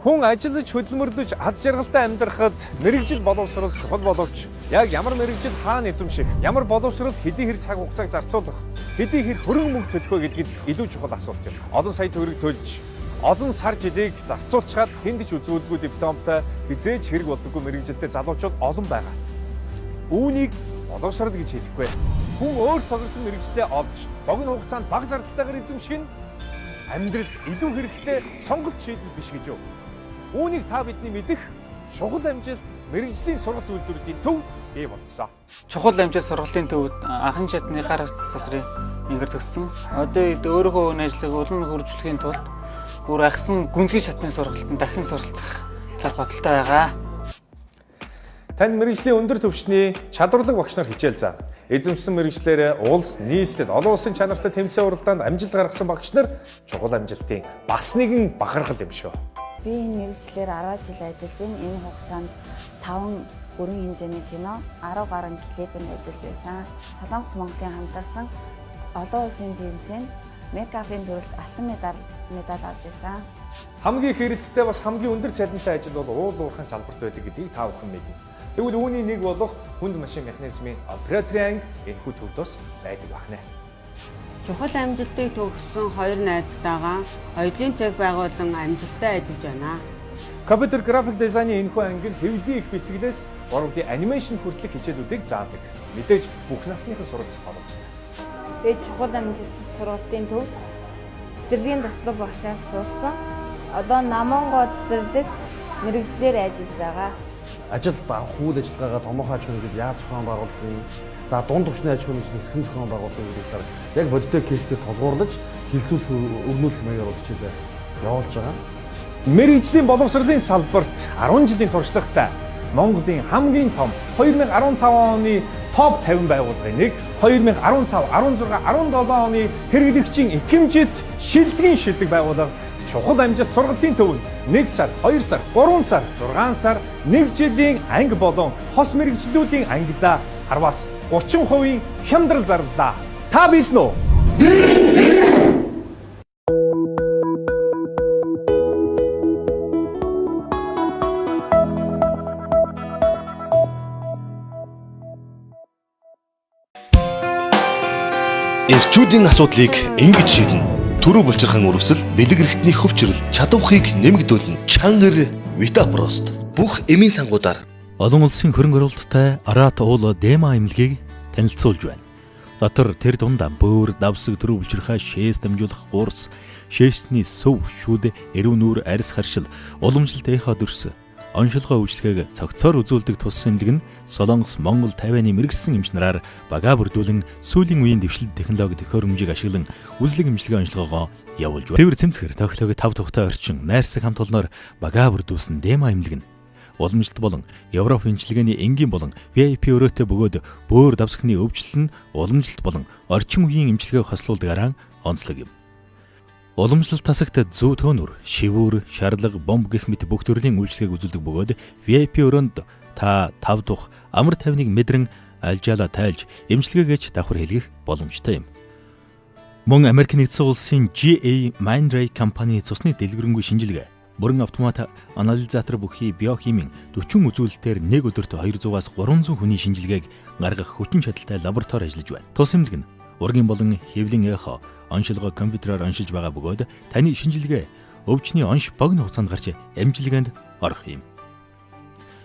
Хүн Хүн ажиллаж хөдөлмөрлөж аз жаргалтай амьдрахад мэрэгжил боловсрол чухал боловч яг ямар мэрэгжил хаана эзэмших, ямар боловсрол хэдий хэр цаг хугацааг зарцуулах, хэдий хэр хөрөнгө мөнгө төлөх вэ гэдгийг илүү чухал асуулт юм. Олон сая төгрөг төлж, олон сар жилийг зарцуулчихад хэнд ч үзүүлгүй дипломтой хизээч хэрэг болдоггүй мэрэгжилтэй залуучууд олон байгаа. Үүнийг боловсрол гэж хэлэхгүй. Хүн өөр тогтсон мэрэгчлээ олж, богино хугацаанд бага зардалтайгаар эзэмших нь амьдрал илүү хэрэгтэй сонголт шийдэл биш гэж юу? Үүнийг та бидний мэдэх чухал амжилт мэрэгжлийн сургалт үйлдвэрүүдийн төв бий болгосон. Чухал амжилт сургалтын төвд анхан чадны гар сасрын ингэр төгссөн. Одоо өөрийнхөө үйл ажиллагааг улам хөгжүүлэхийн тулд бүр агсан гүнзгий шатны сургалтанд дахин суралцах талаар бодолтой байгаа. Танд мэрэгжлийн өндөр түвшний чадварлаг багш нар хичээл заа. Эзэмшсэн мэрэгчлэр улс, нийслэл, олон улсын чанартай тэмцээн уралдаанд амжилт гаргасан багш нар чухал амжилтын бас нэгэн бахархал юм шүү. Би энэ мэрэгчлэр 10 жил ажиллаж байна. Энэ хугацаанд 5 бүрэн хэмжээний кино, 10 гаруй клипэнд ажиллаж байсан. Солонгос Монголын хамтарсан олон улсын тэмцээнд мейкапын төрөлд алтан медаль авч байсан. Хамгийн хэрэгэлттэй бас хамгийн өндөр цалинтай ажил бол уул уурхайн салбарт байдаг гэдгийг та бүхэн мэднэ. Тэгвэл үүний нэг болох хүнд машин механизмын операторын энэхүү төвдөөс байдаг байна. Чухал амжилтыг төгссөн 2 найзтайгаа хоёулын цэг байгуулан амжилттай ажиллаж байна. Компьютер график дизайны энэхүү ангид хэвлэлийн их бэлтгэлээс 3D анимашн хүртэлх хичээлүүдийг заадаг. Мэдээж бүх насныхан суралцах боломжтой. Би чухал амжилтын сургалтын төвд цэцэрлэгийн туслах багшаар сурсан. Одоо намангоо цэцэрлэг мэрэгчлэр ажиллаж байгаа. Ажил авах үйл ажиллагаагаа томоохон аж ахуйн яаж зохион байгуулдаг, за дунд түвшний аж ахуйн хэрхэн зохион байгуулдаг гэдгээр яг бодиттой кейсээр толгуурлаж хилцүүлэх өгнүүлэх маягаар хичээлээ явуулж байгаа. Мэргэжлийн боловсролын салбарт 10 жилийн туршлагатай Монголын хамгийн том 2015 оны топ 50 байгууллагын нэг, 2015, 16, 17 оны хэрэглэгчийн итгэмжит шилдэг байгууллага чухал амжилт сургалтын төвөнд 1 сар, 2 сар, 3 сар, 6 сар, 1 жилийн анги болон хос мэргэжлүүдийн ангидаа 10-аас 30% хямдрал зарлаа. Та биелнэ үү? Эрчүүдийн асуудлыг ингэж шийднэ. Төрөө булчирхан үрвсэл, бэлэг эрхтний хөвчрөл, чадвархийг нэмэгдүүлнэ. Чангар Витапрост. Бүх эмийн сангуудаар олон улсын хөрөнгө оруулалттай Арат уул Дема эмнэлгийг танилцуулж байна. Дотор тэр дундаа бөөр, давсаг, төрөө булчирхай шээс дамжуулах гурс, шээсний сөв, шүд, эрүүн нүүр, арьс харшил, уламжлалт эхо дүрс, оншилгоо үйлчлэгийг цогцоор үзүүлдэг тус эмнэлэг нь Солонгос, Монгол, Тайваны мэрэгсэн эмч нараар бага бүрдүүлэн сүүлийн үеийн дэвшилт технологи төхөөрөмжийг ашиглан үзлэг эмчилгээ онцлогоо явуулж байна. Тэвэр цэмцгэр тоглохыг 5 тухтай орчин найрсаг хамт олноор бага бүрдүүлсэн Дема эмнэлэг нь уламжлалт болон Европ эмчилгээний энгийн болон VIP өрөөтэй бөгөөд бөөр давсагны өвчлөл нь уламжлалт болон орчин үеийн эмчилгээг хослуулдагаараа онцлог юм. Уламжлалт тасагт зүү төөнөр, шивүүр, шарлаг, бомб гэх мэт бүх төрлийн үйлчлэгийг үзүүлдэг бөгөөд VIP өрөөнд та 5 дух амар тайвныг мэдрэн альжаала тайлж эмчилгээгч давхар хэлгэх боломжтой юм. Мөн Америк нэгдсэн улсын GA Mindray компани цусны дэлгэрэнгүй шинжилгээ, бүрэн автомат анализатор бүхий биохимийн 40 үзүүлэлтээр нэг өдөрт 200-аас 300 хүний шинжилгээг гаргах хүчин чадалтай лаборатори ажиллаж байна. Тус эмнэлэг нь ургийн болон хэвлийн эхо оншилгоо компьютероор оншилж байгаа бөгөөд таны шинжилгээ өвчний онш богино хугацаанд гарч амжилгээнд орох юм.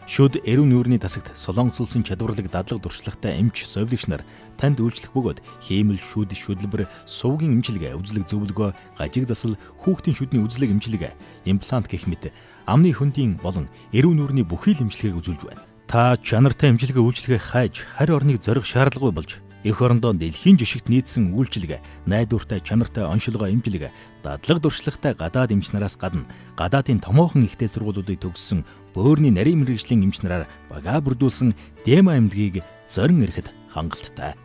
Шүд эрүүн нүүрний тасагт Солонгос улсын чадварлаг дадлаг дуршлагтай эмч совилогч нар танд үйлчлэх бөгөөд хиймэл, шүд, шүдлбэр, сувгийн эмчилгээ, үзлэг зөвлөгөө, гажиг засал, хүүхдийн шүдний үзлэг эмчилгээ, имплант гэх мэт амны хөндийн болон эрүүн нүүрний бүхий л эмчилгээг үзүүлж байна. Та чанартай эмчилгээ үйлчлэгээ хайж, харь орныг зорих шаардлагагүй болж эх орондоо дэлхийн жишгт нийцсэн үйлчилгээ, найдвартай чанартай оншилгоо эмчилгээ, дадлаг дуршлагтай гадаад эмч нараас гадна гадаадын томоохон ихтэй сургуулиудыг төгссөн бөөрийн нарийн мэргэжлийн эмч нараар бага бүрдүүлсэн Дема эмнэлгийг зорин ирэхэд хангалттай.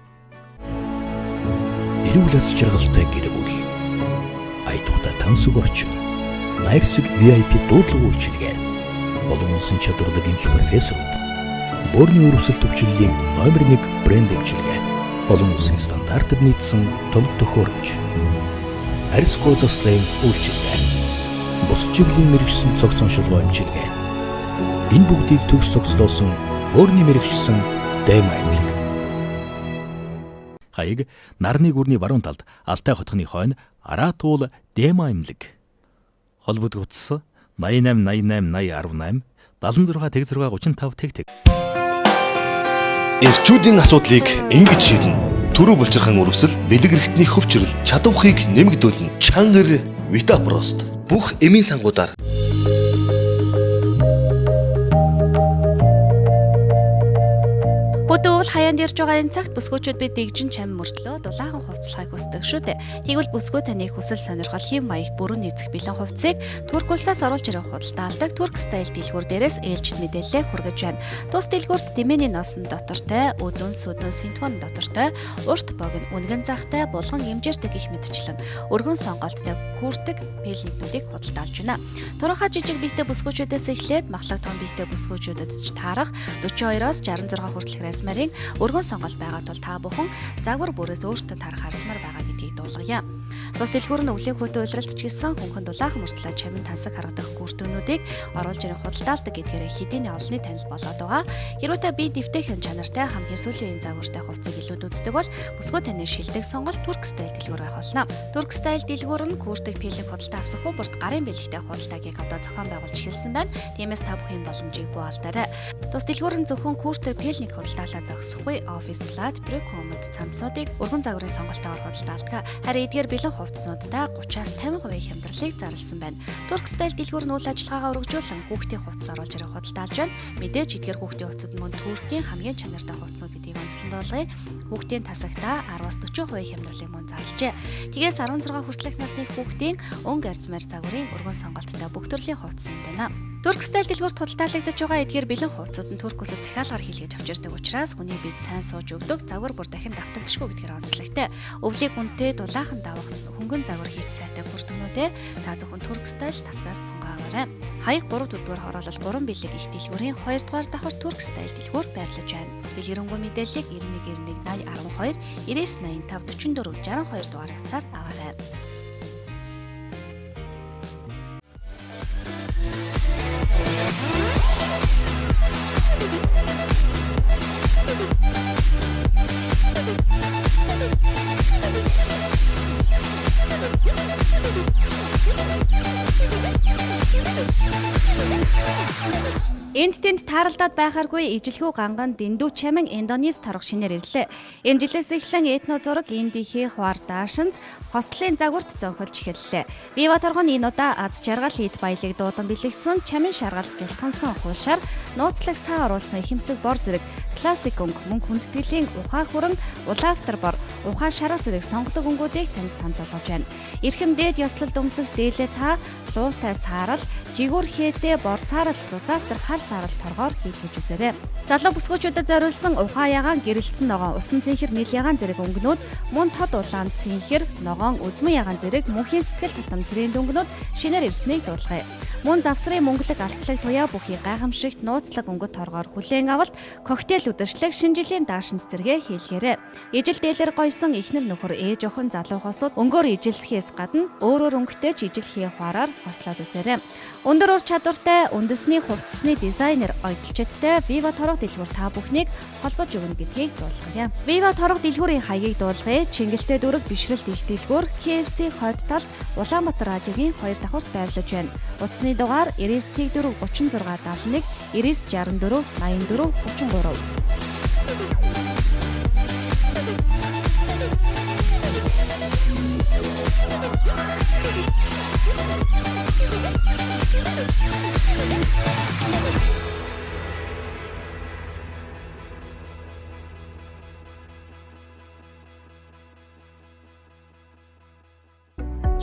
Эрүүл ас жаргалтай гэр бүл. Айдухта тансаг орчин. Найрсаг VIP дуудлага үйлчилгээ. Олон улсын чадварлаг эмч профессорууд. Бөөрийн өрөвсөл төвчлэлийн номер 1 брэнд эмчилгээ. Олон улсын стандартад нийцсэн тоног төхөөрөмж. Арьс гоо заслын үйлчилгээ. бус чиглэлийн мэрэгсэн цогц оншилгоо эмчилгээ. Энэ бүгдийг төгс цогцлоосон өөрний мэрэгчсэн Дэма эмнэлэг. Хаяг нарны гүрний баруун талд Алтай хотхны хойно Араат уул Дэма эмнэлэг. Холбогдох утас 88 88 80 18 76 86 35 Эрчүүдийн асуудлыг ингэж шийднэ. Төрөө булчирхан үрвсэл бэлэг эрхтний хөвчрөл чадвархийг нэмэгдүүлнэ. Чангар Витапрост бүх эмийн сангуудаар Хөдөөвөл хаяанд ирж байгаа энэ цагт бүсгүүчүүд бид дэгжин чам мөртлөө дулаахан хувцлахыг хүсдэг шүү дээ. Тэгвэл бүсгүй таны хүсэл сонирхол хэм маягт бүрэн нийцэх бэлэн хувцсыг Турк улсаас оруулж ирэх худалдаалдаг Турк стайл дэлгүүр дээрээс ээлжид мэдээлэлээ хүргэж байна. Тус дэлгүүрт дэмэний носон дотортой, өдөн сүдэн синтфон дотортой, урт богино, үнгэн захтай, булган гимжээртэй гих мэдчлэн өргөн сонголттой күртэг пэлнүүдийг худалдаалж байна. Турхаа жижиг биетэй бүсгүүчүүдээс эхлээд махлаг том биетэй бүсгүүчүүдэд ч таарах 42-оос 66 хүртэлх марийн өргөн сонголт байгаа тул та бүхэн загвар бүрээс өөртөө тарах харцмаар байгаа гэдгийг дуулгая. Тус дэлгүүр нь өвлийн хөтө уйлралт ч гэсэн хүнхэн дулаахан мөртлөө чамин тансаг харагдах гүртөнүүдийг оруулж ирэх худалдаалдаг гэдгээр хэдийн олонний танил болоод байгаа. Хэрвээ та бие дэвтэйхэн чанартай хамгийн сүүлийн үеийн загвартай хувцсыг илүүд үздэг бол бүсгүй таны шилдэг сонголт Турк стайл дэлгүүр байх болно. Турк стайл дэлгүүр нь күртэг пэлэг худалдаа авсан хүн бүрт гарын бэлэгтэй худалдаагийг одоо зохион байгуулж эхэлсэн байна. Тиймээс та бүхэн боломжийг буу алдаарай. Тус дэлгүүр нь зөвхөн күртэг пэлэг худалдаалаа зогсохгүй офис плат, брек комод цамцуудыг өргөн загварын сонголтоор худалдаалдаг. Харин эдгээр бэлэн хувцснуудтай 30-аас 50% хямдралыг зарласан байна. Турк стайл дэлгүүр нь үйл ажиллагаагаа өргөжүүлэн хүүхдийн хувцас оруулж ирэх худалдаалж байна. Мэдээж эдгээр хүүхдийн хувцсууд мөн Туркийн хамгийн чанартай хувцснууд гэдгийг онцлон дуулгая. Хүүхдийн тасагтаа 10-аас 40% хямдралыг мөн зарлжээ. Тэгээс 16 хүртэлх насны хүүхдийн өнгө арзмаар загварын өргөн сонголттой бүх төрлийн хувцас байна. Турк стайл дэлгүүрт худалдаалагдаж байгаа эдгээр бэлэн хувцсууд нь турк улсад захиалгаар хийлгэж авчирдаг учраас хүний бид сайн сууж өгдөг загвар бүр дахин давтагдчихгүй гэдгээр онцлогтой. Өвлийг үнэтэй дулаахан давах хөнгөн загвар хийц сайтай бүрдгнүүдээ та зөвхөн турк стайл тасгаас тунгаагаарай. Хаяг 3-4 дугаар хороолол 3 бэлэг их дэлгүүрийн 2 дугаар давхар турк стайл дэлгүүр байрлаж байна. Дэлгэрэнгүй мэдээллийг 9191 80 12 99 85 44 62 дугаар хуудасаар аваарай. Энд тэнд тааралдаад байхааргүй ижилхүү ганган дэндүү чамин Индонез торох шинээр ирлээ. Энэ жилээс эхлэн этно зураг Индийнхээ хвар даашинз хослын загварт зөнхөлж эхэллээ. Вива торгон энэ удаа аз жаргал ид баялаг дуудан бэлэгдсэн чамин шаргал гэлтгансан хуушаар нууцлаг саа оруулсан ихэмсэг бор зэрэг классик өнгө мөн хүндэтгэлийн ухаан хүрэн улаавтар бор ухаан шарга зэрэг сонгодог өнгүүдийг танд санал болгож байна. Эрхэм дээд ёслолд өмсөх дээлээ та луутай саарал жигүүр хээтэй бор саарал зузаавтар хар саарал торгоор хийлгэж үзээрэй. Залуу бүсгүүчүүдэд зориулсан ухаан ягаан гэрэлтсэн ногоон усан цэнхэр нийл ягаан зэрэг өнгөнүүд мөн тод улаан цэнхэр ногоон үзмэн ягаан зэрэг мөнхийн сэтгэл татам тренд өнгөнүүд шинээр ирснийг дуулгая. Мөн завсрын мөнгөлөг алтлаг туяа бүхий гайхамшигт нууцлаг өнгөт торгоор хүлээн авалт коктейл үдшилэг шинэ жилийн даашинз зэрэг хийлгээрэй. Ижил дээлэр гойсон ихнэр нөхөр ээж охин залуу хосууд өнгөөр ижилсхээс гадна өөрөөр өнгөтэй ч ижил хий хуараар хослоод үзээрэй. Өндөр ур чадвартай үндэсний хувцсны дизайнер ойдолчтой Viva торог дэлгүүр та бүхнийг холбож өгнө гэдгийг дуулгая. Viva торог дэлгүүрийн хаягийг дуулгая. Чингэлтэй дүрэг бишрэлт их дэлгүүр KFC хойд талд Улаанбаатар радиогийн 2 давхурт байрлаж байна. Утасны дугаар 99 36 71 99 64 84 33.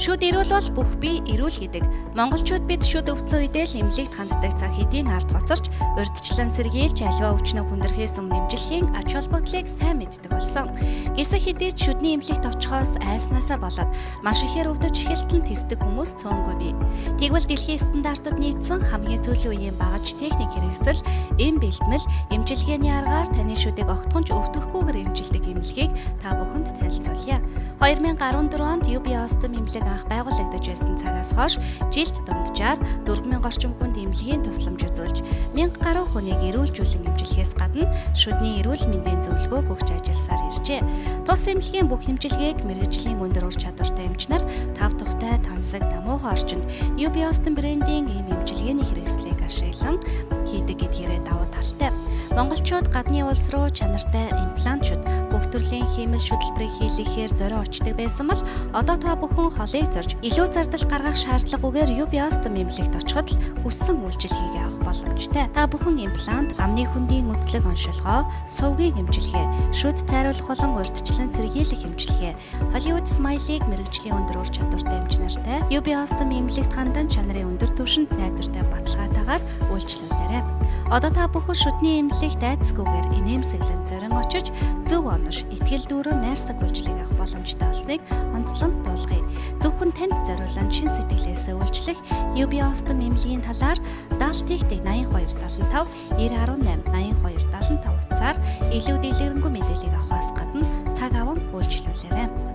Шүд ирүүл бол бүх бие ирүүл гэдэг. Монголчууд бид шүд өвцөн үедээ л эмнэлэгт ханддаг цаг хэдийн ард хоцорч, урьдчилан сэргийлж аливаа өвчнөө хүндрэхээс өмнө эмжилхийн ач холбогдлыг сайн мэддэг болсон. Гисэх хэдий шүдний эмнэлэгт очихоос айснаасаа болоод маш ихээр өвдөж эхэлтэн тэсдэг хүмүүс цөөнгүй бий. Тэгвэл дэлхийн стандартад нийцсэн хамгийн сүүлийн үеийн багаж техник хэрэгсэл, эм бэлтгэл, эмчилгээний аргаар таны шүдийг огтхонч өвдөхгүйгээр эмчилдэг эмнэлгийг та бүхэнд танилцуулъя. 2014 онд UB Остом эмнэлэг анх байгуулагдаж байсан цагаас хойш жилд дунджаар 4,000 орчим хүнд эмнэлгийн тусламж үзүүлж 1,000 гаруй хүнийг эрүүлжүүлэн эмчилгэхээс гадна шүдний эрүүл мэндийн зөвлөгөөг өгч ажилласаар иржээ. Тус эмнэлгийн бүх эмчилгээг мэргэжлийн өндөр ур чадвартай эмчнэр тав тухтай тансаг намуухан орчинд UB Austin брендийн ийм эмчилгээний хэрэгслийг ашиглан хийдэг гэдгээрээ давуу талтай. Монголчууд гадны улс руу чанартай имплантчууд бүх төрлийн хиймэл шүтлбэрийг хийлгэхээр зорио очдог байсан бол одоо та бүхэн холыг зорж илүү зардал гаргах шаардлагагүйгээр UB Austin эмнэлэгт очиход л хүссэн үйлчилгээг авах боломжтой. Та бүхэн имплант, амны хүндийн үндэслэг оншилгоо, сувгийн эмчилгээ, шүд цайруулах болон урьдчилан сэргийлэх эмчилгээ, Hollywood Smile-ийг мэргэжлийн өндөр ур чадвартай эмч нартай UB Austin эмнэлэгт хандан чанарын өндөр түвшинд найдвартай баталгаатайгаар үйлчлүүлээрэй. Одоо та бүхэн шүдний эмнэлэгт айцгүйгээр инээмсэглэн зорин очиж зөв онош, итгэл дүүрэн найрсаг үйлчлэг авах боломжтой болсныг онцлон дуулгая. Зөвхөн танд зориулан шин сэтгэлээсээ үйлчлэх UB Austin эмнэлгийн талаар 70-8275 918 8275 утсаар илүү дэлгэрэнгүй мэдээллийг авахаас гадна цаг аван үйлчлүүлээрэй.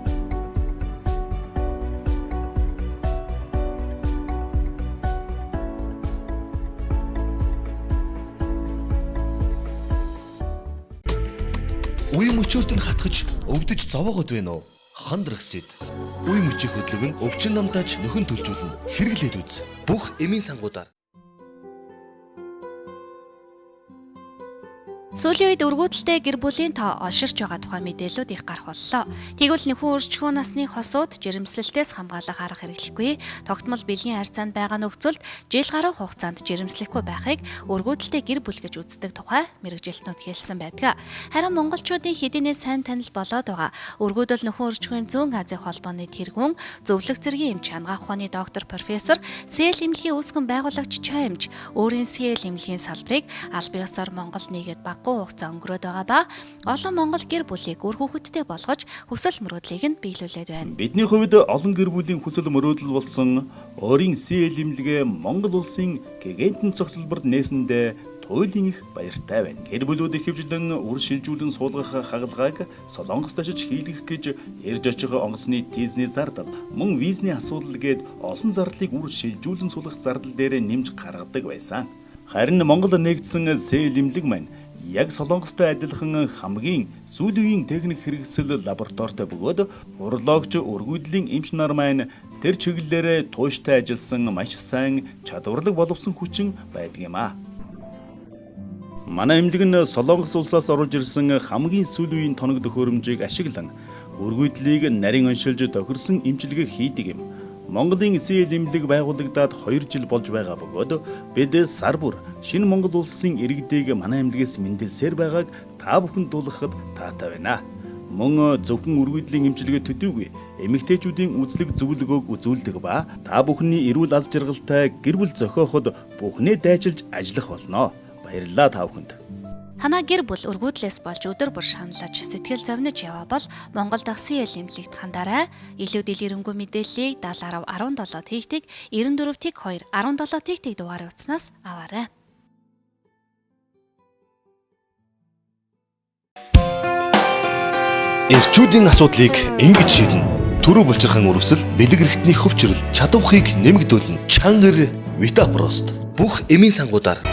Үе мөчөөрт нь хатгаж өвдөж зовоогод байна уу? Хандрагсэд. Үе мөчийг хөдлөг нь өвчин намтаж нөхөн төлжүүлнэ. Хэрэглээд үз. Бүх эмийн сангуудаар. Сүүлийн үед өргөдөлтэй гэр бүлийн тоо олширч байгаа тухай мэдээлүүд их гарах боллоо. Тэгвэл нөхөн өршчхүүн насны хосууд жирэмслэлтээс хамгаалах арга хэрэглэхгүй, тогтмол бэлгийн харьцаанд байгаа нөхцөлд жил гаруй хугацаанд жирэмслэхгүй байхыг өргөдөлтэй гэр бүл гэж үздэг тухай мэргэжилтнүүд хэлсэн байдаг. Харин монголчуудын хэдийнээ сайн танил болоод байгаа өргөдөл нөхөн өршчхүүн зүүн Азийн холбооны тэргүүн зөвлөх зэргийн эмч хангаах ухааны доктор профессор Сэл эмнэлгийн үүсгэн байгуулагч Чой эмч өөрийн Сэл эмнэлгийн салбарыг аль биесээр Монгол нийгэд хугацаа өнгөрөөд байгаа ба олон монгол гэр бүлийг үр хүүхэдтэй болгож хүсэл мөрөөдлийг нь биелүүлээд байна. Бидний хувьд олон гэр бүлийн хүсэл мөрөөдөл болсон өөрийн CL эмнэлгээ Монгол улсын гигантын цогцлборд нээсэндээ туйлын их баяртай байна. Гэр бүлүүд ихэвчлэн үр шилжүүлэн суулгах хагалгааг Солонгост очиж хийлгэх гэж ирж очих онгоцны тийзний зардал, мөн визний асуудал гээд олон зардлыг үр шилжүүлэн суулгах зардал дээр нэмж гаргадаг байсан. Харин Монгол нэгдсэн CL эмнэлэг маань яг Солонгостой адилхан хамгийн сүүлийн техник хэрэгсэл лабораторитой бөгөөд урологч өргөдлийн эмч нар маань тэр чиглэлээр тууштай ажилласан маш сайн чадварлаг боловсон хүчин байдаг юм а. Манай эмнэлэг нь Солонгос улсаас оруулж ирсэн хамгийн сүүлийн тоног төхөөрөмжийг ашиглан өргөдлийг нарийн оншилж тохирсон эмчилгээ хийдэг юм. Монголын CL эмнэлэг байгуулагдаад 2 жил болж байгаа бөгөөд бид сар бүр шинэ Монгол улсын иргэдийг манай эмнэлгээс мэндэлсээр байгааг та бүхэнд дуулгахад таатай байна. Мөн зөвхөн өргөдлийн эмчилгээ төдийгүй эмэгтэйчүүдийн үзлэг зөвлөгөөг үзүүлдэг ба та бүхний эрүүл аз жаргалтай гэр бүл зохиоход бүхнээ дайчилж ажиллах болно. Баярлалаа та бүхэнд. Танаа гэр бүл өргөдлөөс болж өдөр бүр шаналж сэтгэл зовниж яваа бол Монгол дахь CL эмнэлэгт хандаарай. Илүү дэлгэрэнгүй мэдээллийг 70 17 тэгтэг 94 тэг 2 17 тэгтэг дугаарыг утснаас аваарай. Эрчүүдийн асуудлыг ингэж шийднэ. Төрөө булчирхан үрвсэл, бэлэг эрхтний хөвчрөл, чадвархийг нэмэгдүүлнэ. Чангар Витапрост. Бүх эмийн сангуудаар